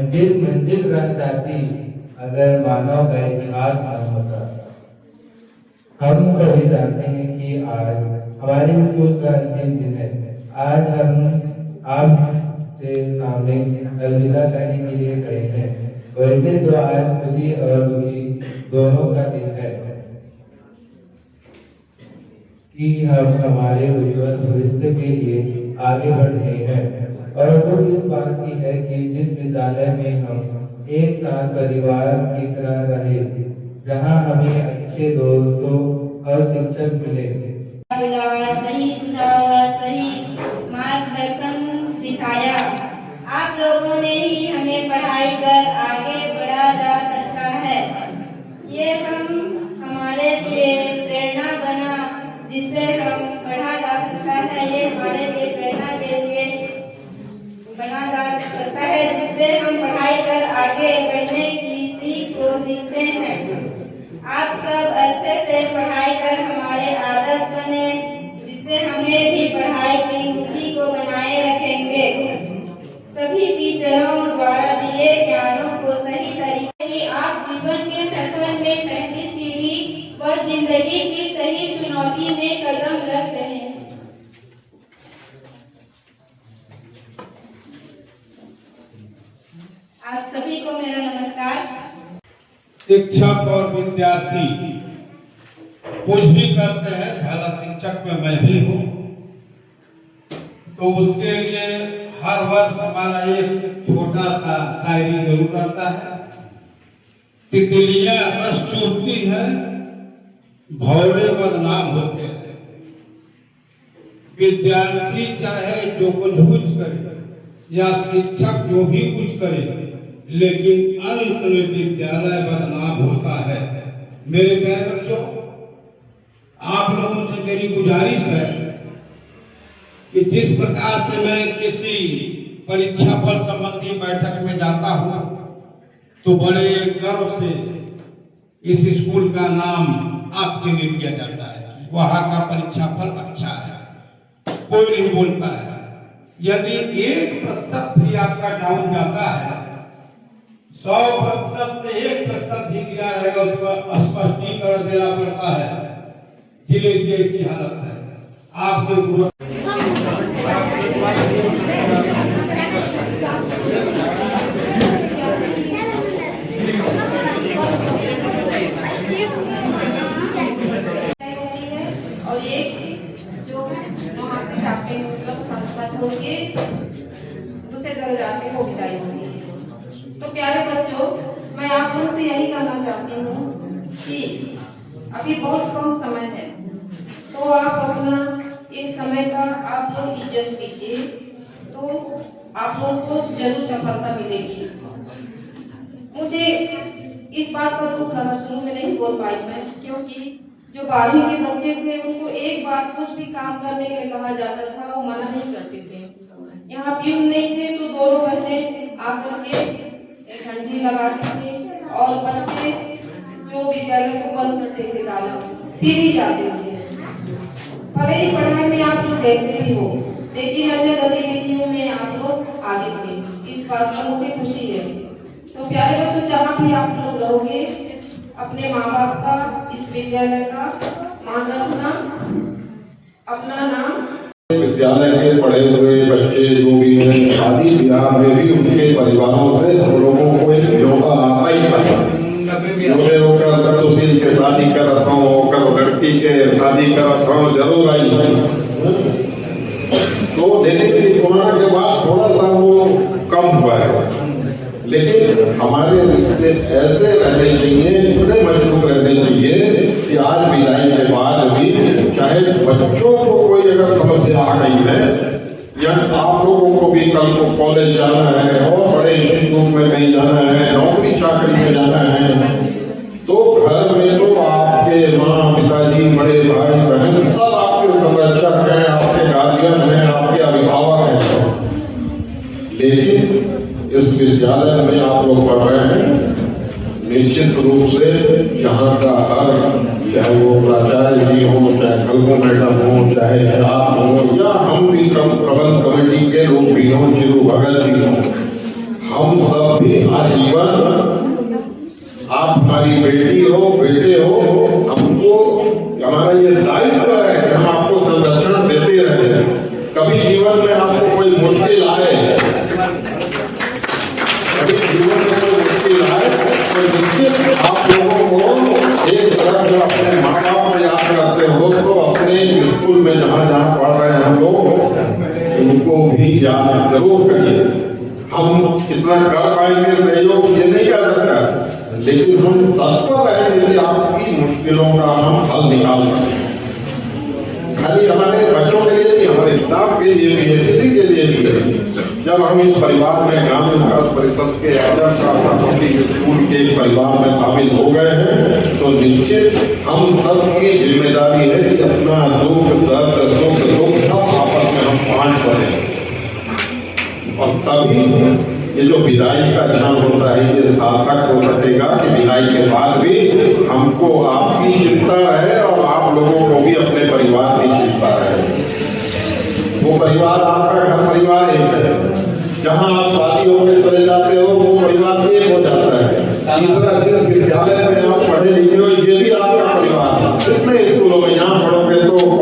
मंजिल मंजिल रह जाती अगर मानव का इतिहास न होता। हम सभी जानते हैं कि आज हमारे स्कूल का अंतिम दिन है। आज हम आपसे सामने अलविदा कहने के लिए खड़े हैं। वैसे तो आज खुशी और दुखी दोनों का दिन है कि हम हमारे उज्जवल भविष्य के लिए आगे बढ़ रहे हैं। और दुख इस बात की है कि जिस विद्यालय में हम एक साथ परिवार की तरह रहे, जहां हमें अच्छे दोस्तों और शिक्षक मिले, सही सुझाव, सही मार्गदर्शन दिखाया। आप लोगों ने ही हमें पढ़ाई कर आगे बढ़ा जा सकता है। ये हमारे लिए प्रेरणा बना, जिससे हम पढ़ा जा सकता है। ये हमारे लिए प्रेरणा के लिए बना जा सकता है, जिससे हम पढ़ाई कर आगे बढ़ने की सीख को सीखते हैं। आप सब अच्छे से पढ़ाई कर हमारे आदर्श बने, जिससे हमें भी पढ़ाई की रुचि को बनाए रखेंगे। सभी टीचरों द्वारा दिए ज्ञानों को सही तरीके कि आप जीवन के सफर में पहली सीढ़ी व जिंदगी की सही चुनौती में कदम रख रहे हैं। आप सभी को मेरा नमस्कार। शिक्षक और विद्यार्थी कुछ भी करते हैं, शाला शिक्षक में मैं भी हूँ, तो उसके लिए हर वर्ष हमारा एक छोटा सा शायरी जरूर रहता है। तितलियां रस चूसती है, भौरे बदनाम होते हैं। विद्यार्थी चाहे जो कुछ करे या शिक्षक जो भी कुछ करे, लेकिन अंत में विद्यालय बदनाम होता है। मेरे प्यारे बच्चों, आप लोगों से मेरी गुजारिश है कि जिस प्रकार से मैं किसी परीक्षा फल संबंधी बैठक में जाता हूँ तो बड़े गर्व से इस स्कूल का नाम आपके लिए दिया जाता है। वहाँ का परीक्षा फल अच्छा है, कोई नहीं बोलता है। यदि 1% भी आपका डाउन जाता है, 100% से 1% भी गिरा रहेगा, उसका स्पष्टीकरण देना पड़ता है। जिले की ऐसी हालत है। आपके और ये जो वहाँ से जाते हैं, मतलब संस्था छोड़ के दूसरे जगह जाते हैं, वो विदाई होती है। तो प्यारे बच्चों, मैं आप लोगों से यही कहना चाहती हूँ कि अभी बहुत कम समय है, तो आप अपना इस समय का आप लोग इज्जत कीजिए, तो आप लोगों को जरूर सफलता मिलेगी। मुझे इस बात का दुख लगा, शुरू में नहीं बोल पाई मैं, क्योंकि जो 12वीं के बच्चे थे उनको एक बार कुछ भी काम करने के लिए कहा जाता था, वो मना नहीं करते थे। यहाँ प्यून नहीं थे तो दोनों बच्चे आकर के घंटी लगाते थे और बच्चे जो विद्यालय को बंद करते थे ताला, फिर ही जाते थे। भले ही पढ़ाई में आप लोग कैसे भी हो, लेकिन अन्य गतिविधियों में आप लोग आगे थे। इस बात पर मुझे खुशी है। तो प्यारे बच्चों, जहाँ भी आप लोग रहोगे, अपने माँ बाप का, इस विद्यालय का मान रखना। अपना नाम, विद्यालय के पढ़े हुए बच्चे जो भी हैं, शादी ब्याह में भी उनके परिवारों से हम लोगों को एक न्योता आता ही था। सुशील के शादी करत हूँ, कल लड़की के शादी करत हूँ, जरूर आई। तो लेकिन कोरोना के बाद थोड़ा सा वो कम हुआ है, लेकिन हमारे रिश्ते ऐसे रहने चाहिए, इतने मजबूत रहने चाहिए कि आज विदाई के बाद भी चाहे बच्चों को कोई अगर समस्या आ गई है, या आप लोगों को भी कल को कॉलेज जाना है और बड़े इंस्टीट्यूट में कहीं जाना है, नौकरी चाकरी में जाना है, तो घर में तो आपके माँ पिताजी, बड़े भाई बहन सब आपके संरक्षक हैं, आपके गार्जियन हैं, आपके अभिभावक हैं। लेकिन इस विद्यालय में आप लोग पढ़ रहे हैं, निश्चित रूप से यहाँ का हर, चाहे वो प्राचार्य जी हो, चाहे कल्पो मैडम हो, चाहे आप हो, या हम भी प्रबंध कमेटी के लोग भी हों, चिरू भगत जी हों, हम सब भी आजीवन, आप हमारी बेटी हो, बेटे हो, हमको हमारा ये दायित्व है कि हम आपको संरक्षण देते रहे। कभी जीवन में आपको कोई मुश्किल आए, कभी जीवन में कोई मुश्किल आए तो निश्चित आप लोगों को एक तरफ जो अपने माँ बाप को याद करते हो तो अपने स्कूल में जहाँ जहाँ पढ़ रहे हैं हम लोग उनको भी याद जरूर करिए। हम कितना कर पाएंगे सहयोग ये नहीं कर सकता, लेकिन हम तत्पर रहेंगे कि आपकी मुश्किलों का हम हल निकाल सकें। खाली हमारे बच्चों के लिए नहीं, हमारे स्टाफ के लिए भी है, किसी के लिए भी है। जब हम इस परिवार में ग्रामीण विकास परिषद के आदर्श पब्लिक स्कूल के परिवार में शामिल हो गए हैं तो निश्चित हम सबकी जिम्मेदारी है कि अपना दुख दर्द सुख सब आपस में हम बांट सकें, और तभी ये जो विदाई का क्षण होता है ये सार्थक हो सकेगा कि विदाई के बाद भी हमको आपकी चिंता रहे और आप लोगों को भी अपने परिवार की चिंता रहे। वो परिवार आपका घर परिवार एक है, जहाँ आप शादी होकर चले जाते हो वो परिवार एक हो जाता है। तीसरा जिस विद्यालय में आप पढ़े लिखे हो ये भी